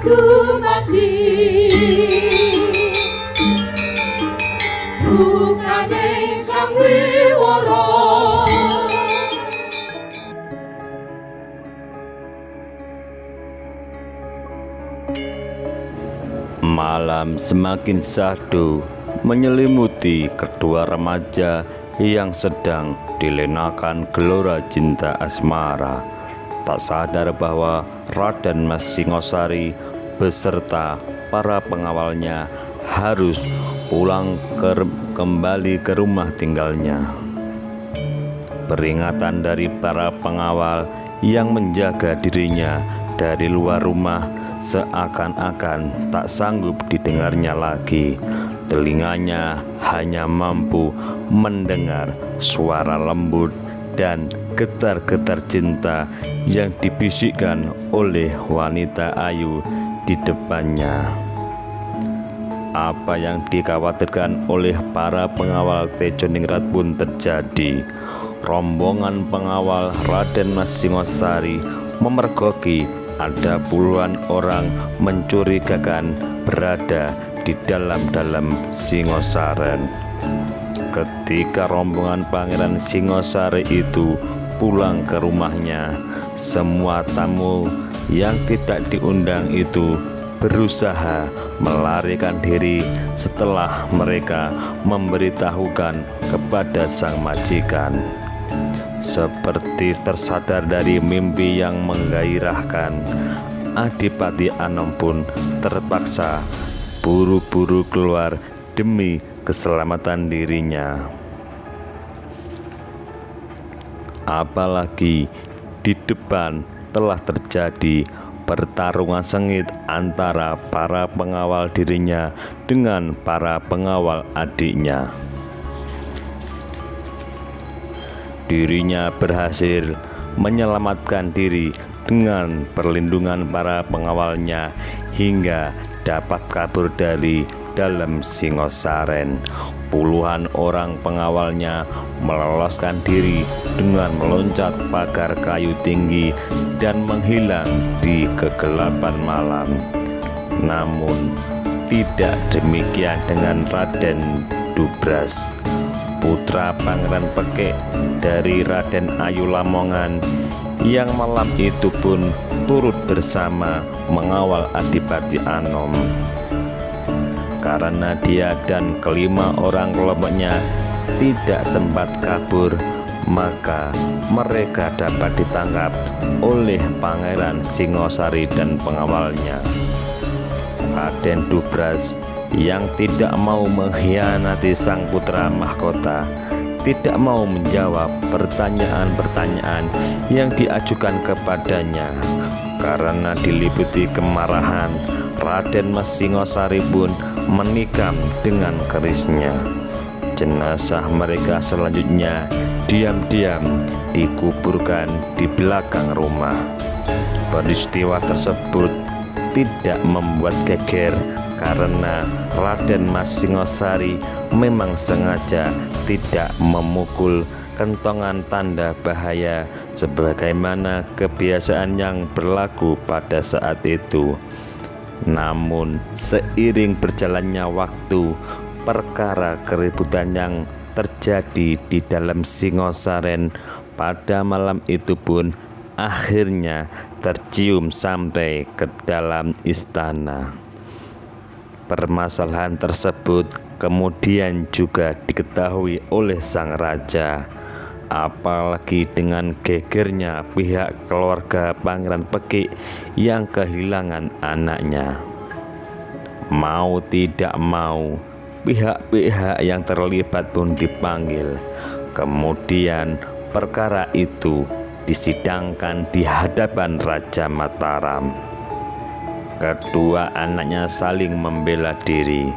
dumadi bukane kang wiworo. Malam semakin syahdu menyelimuti kedua remaja yang sedang dilenakan gelora cinta asmara. Tak sadar bahwa Raden Mas Singosari beserta para pengawalnya harus pulang kembali ke rumah tinggalnya. Peringatan dari para pengawal yang menjaga dirinya dari luar rumah seakan-akan tak sanggup didengarnya lagi. Telinganya hanya mampu mendengar suara lembut dan getar-getar cinta yang dibisikkan oleh wanita ayu di depannya. Apa yang dikhawatirkan oleh para pengawal Tejoningrat pun terjadi. Rombongan pengawal Raden Mas Singosari memergoki ada puluhan orang mencurigakan berada di dalam Singosaren. Ketika rombongan Pangeran Singosari itu pulang ke rumahnya, semua tamu yang tidak diundang itu berusaha melarikan diri setelah mereka memberitahukan kepada sang majikan. Seperti tersadar dari mimpi yang menggairahkan, Adipati Anom pun terpaksa buru-buru keluar demi keselamatan dirinya. Apalagi di depan telah terjadi pertarungan sengit antara para pengawal dirinya dengan para pengawal adiknya. Dirinya berhasil menyelamatkan diri dengan perlindungan para pengawalnya hingga dapat kabur dari dalam Singosaren. Puluhan orang pengawalnya meloloskan diri dengan meloncat pagar kayu tinggi dan menghilang di kegelapan malam. Namun tidak demikian dengan Raden Dubras, putra Pangeran Pekik dari Raden Ayu Lamongan, yang malam itu pun turut bersama mengawal Adipati Anom. Karena dia dan kelima orang kelompoknya tidak sempat kabur, maka mereka dapat ditangkap oleh Pangeran Singosari dan pengawalnya. Raden Dubras yang tidak mau mengkhianati sang putra mahkota, tidak mau menjawab pertanyaan-pertanyaan yang diajukan kepadanya. Karena diliputi kemarahan, Raden Mas Singosari pun menikam dengan kerisnya. Jenazah mereka selanjutnya diam-diam dikuburkan di belakang rumah. Peristiwa tersebut tidak membuat geger karena Raden Mas Singosari memang sengaja tidak memukul kentongan tanda bahaya sebagaimana kebiasaan yang berlaku pada saat itu. Namun seiring berjalannya waktu, perkara keributan yang terjadi di dalam Singosaren pada malam itu pun akhirnya tercium sampai ke dalam istana. Permasalahan tersebut kemudian juga diketahui oleh sang raja, apalagi dengan gegernya pihak keluarga Pangeran Pekik yang kehilangan anaknya. Mau tidak mau, pihak-pihak yang terlibat pun dipanggil. Kemudian perkara itu disidangkan di hadapan Raja Mataram. Kedua anaknya saling membela diri,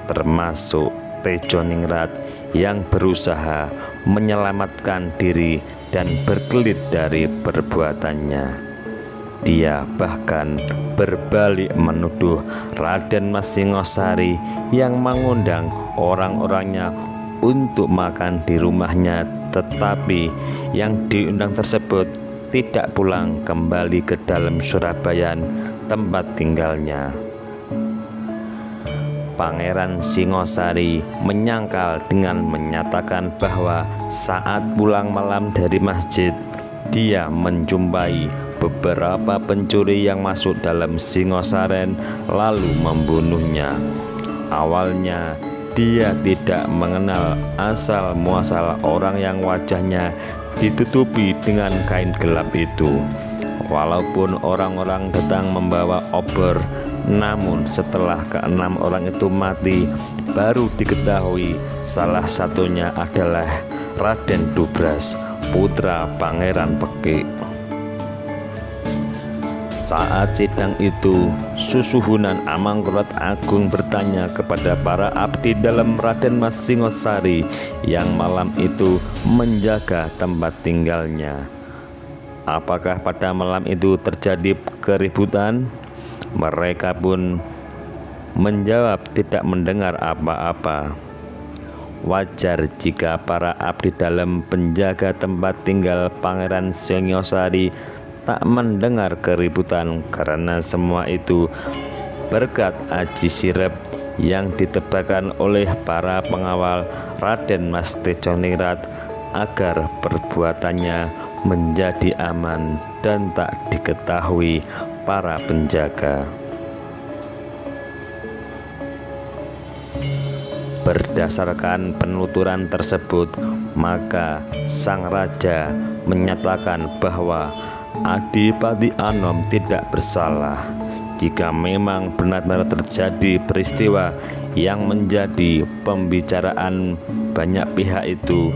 termasuk Tejoningrat yang berusaha menyelamatkan diri dan berkelit dari perbuatannya. Dia bahkan berbalik menuduh Raden Mas Singosari yang mengundang orang-orangnya untuk makan di rumahnya, tetapi yang diundang tersebut tidak pulang kembali ke dalam Surabaya, tempat tinggalnya. Pangeran Singosari menyangkal dengan menyatakan bahwa saat pulang malam dari masjid, dia menjumpai beberapa pencuri yang masuk dalam Singosaren lalu membunuhnya. Awalnya dia tidak mengenal asal muasal orang yang wajahnya ditutupi dengan kain gelap itu. Walaupun orang-orang datang membawa obor, namun setelah keenam orang itu mati, baru diketahui salah satunya adalah Raden Dubras, putra Pangeran Pekik. Saat sidang itu, Susuhunan Amangkurat Agung bertanya kepada para abdi dalam Raden Mas Singosari yang malam itu menjaga tempat tinggalnya. Apakah pada malam itu terjadi keributan? Mereka pun menjawab tidak mendengar apa-apa. Wajar jika para abdi dalam penjaga tempat tinggal Pangeran Singosari tak mendengar keributan, karena semua itu berkat aji sirep yang ditebarkan oleh para pengawal Raden Mas Tejoningrat agar perbuatannya menjadi aman dan tak diketahui para penjaga. Berdasarkan penuturan tersebut, maka sang raja menyatakan bahwa Adipati Anom tidak bersalah. Jika memang benar-benar terjadi peristiwa yang menjadi pembicaraan banyak pihak itu,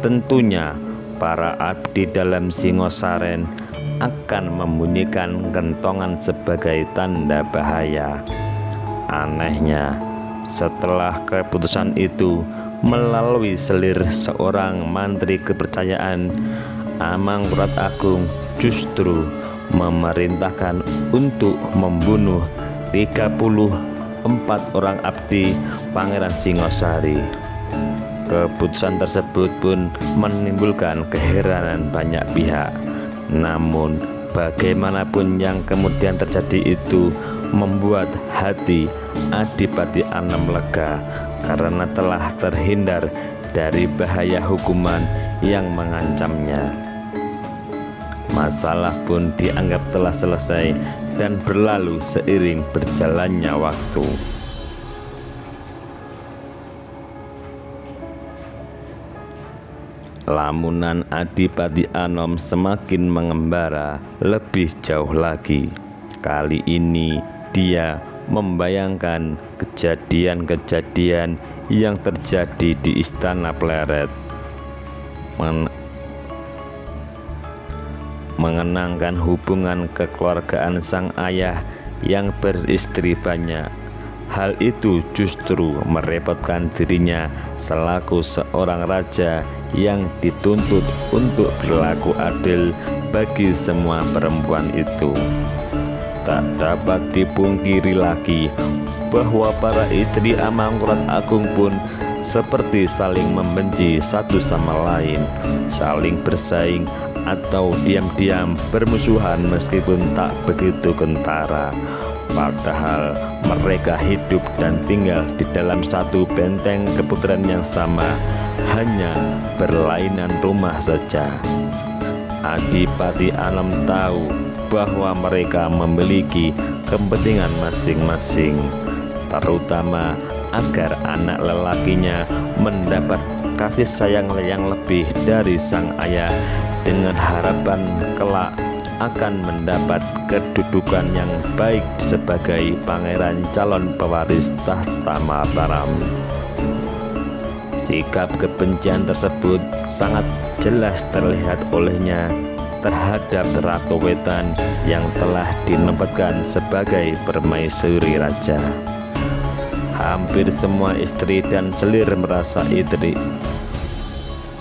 tentunya para abdi dalam Singosaren akan membunyikan kentongan sebagai tanda bahaya. Anehnya, setelah keputusan itu melalui selir seorang mantri kepercayaan, Amangkurat Agung justru memerintahkan untuk membunuh 34 orang abdi Pangeran Singosari. Keputusan tersebut pun menimbulkan keheranan banyak pihak. Namun bagaimanapun yang kemudian terjadi itu membuat hati Adipati Anom lega karena telah terhindar dari bahaya hukuman yang mengancamnya. Masalah pun dianggap telah selesai dan berlalu seiring berjalannya waktu. Lamunan Adipati Anom semakin mengembara lebih jauh lagi. Kali ini dia membayangkan kejadian-kejadian yang terjadi di Istana Pleret, mengenangkan hubungan kekeluargaan sang ayah yang beristri banyak. Hal itu justru merepotkan dirinya selaku seorang raja yang dituntut untuk berlaku adil bagi semua perempuan itu. Tak dapat dipungkiri lagi bahwa para istri Amangkurat Agung pun seperti saling membenci satu sama lain, saling bersaing atau diam-diam bermusuhan meskipun tak begitu kentara. Padahal mereka hidup dan tinggal di dalam satu benteng keputaran yang sama, hanya berlainan rumah saja. Adipati Anom tahu bahwa mereka memiliki kepentingan masing-masing, terutama agar anak lelakinya mendapat kasih sayang yang lebih dari sang ayah, dengan harapan kelak akan mendapat kedudukan yang baik sebagai pangeran calon pewaris tahta Mataram. Sikap kebencian tersebut sangat jelas terlihat olehnya terhadap Ratu Wetan yang telah dinobatkan sebagai permaisuri raja. Hampir semua istri dan selir merasa iri,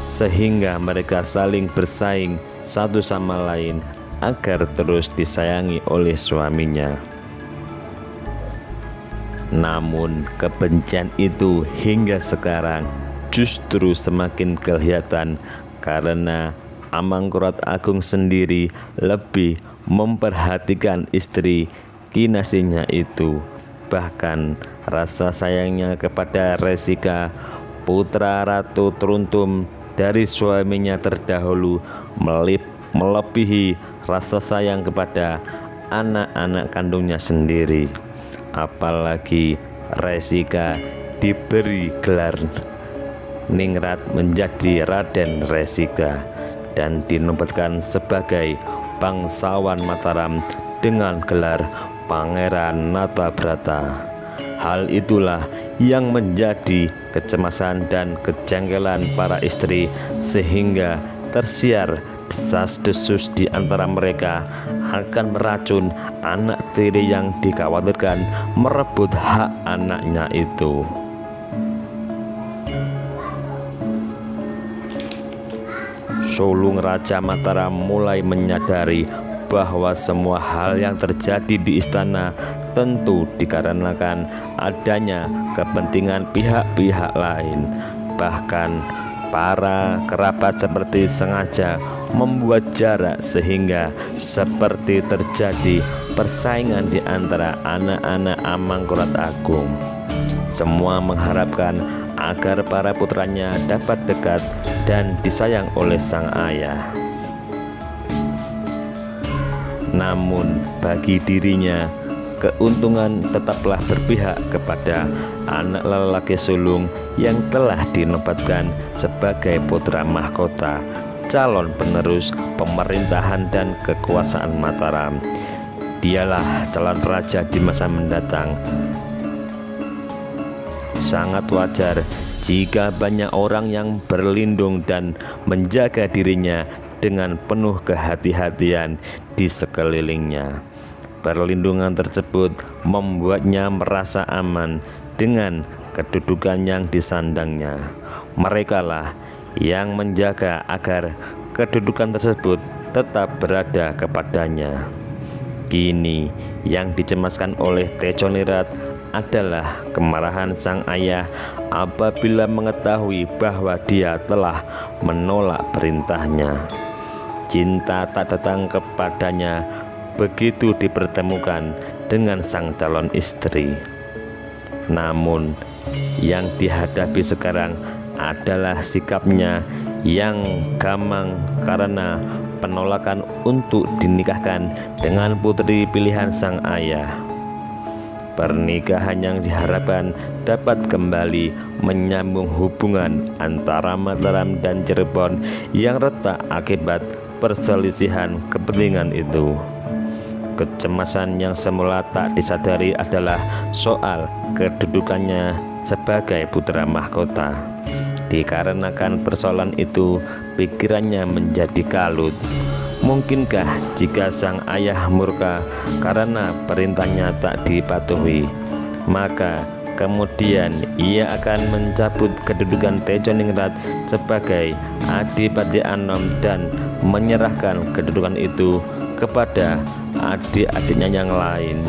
sehingga mereka saling bersaing satu sama lain agar terus disayangi oleh suaminya. Namun kebencian itu hingga sekarang justru semakin kelihatan karena Amangkurat Agung sendiri lebih memperhatikan istri kinasihnya itu. Bahkan rasa sayangnya kepada Resika, putra Ratu Truntum dari suaminya terdahulu, melebihi rasa sayang kepada anak-anak kandungnya sendiri. Apalagi Resika diberi gelar ningrat menjadi Raden Resika dan dinobatkan sebagai bangsawan Mataram dengan gelar Pangeran Natabrata. Hal itulah yang menjadi kecemasan dan kejengkelan para istri, sehingga tersiar desas-desus di antara mereka akan meracun anak tiri yang dikhawatirkan merebut hak anaknya itu. Sulung Raja Mataram mulai menyadari bahwa semua hal yang terjadi di istana tentu dikarenakan adanya kepentingan pihak-pihak lain. Bahkan para kerabat seperti sengaja membuat jarak sehingga seperti terjadi persaingan di antara anak-anak Amangkurat Agung. Semua mengharapkan agar para putranya dapat dekat dan disayang oleh sang ayah. Namun bagi dirinya, keuntungan tetaplah berpihak kepada anak lelaki sulung yang telah dinobatkan sebagai putra mahkota, calon penerus pemerintahan dan kekuasaan Mataram. Dialah calon raja di masa mendatang. Sangat wajar jika banyak orang yang berlindung dan menjaga dirinya dengan penuh kehati-hatian di sekelilingnya. Perlindungan tersebut membuatnya merasa aman dengan kedudukan yang disandangnya. Merekalah yang menjaga agar kedudukan tersebut tetap berada kepadanya. Kini yang dicemaskan oleh Tejoningrat adalah kemarahan sang ayah apabila mengetahui bahwa dia telah menolak perintahnya. Cinta tak datang kepadanya begitu dipertemukan dengan sang calon istri. Namun yang dihadapi sekarang adalah sikapnya yang gamang karena penolakan untuk dinikahkan dengan putri pilihan sang ayah. Pernikahan yang diharapkan dapat kembali menyambung hubungan antara Mataram dan Cirebon yang retak akibat perselisihan kepentingan itu. Kecemasan yang semula tak disadari adalah soal kedudukannya sebagai putra mahkota. Dikarenakan persoalan itu, pikirannya menjadi kalut. Mungkinkah jika sang ayah murka karena perintahnya tak dipatuhi, maka kemudian ia akan mencabut kedudukan Tejoningrat sebagai Adipati Anom dan menyerahkan kedudukan itu kepada adik-adiknya yang lain.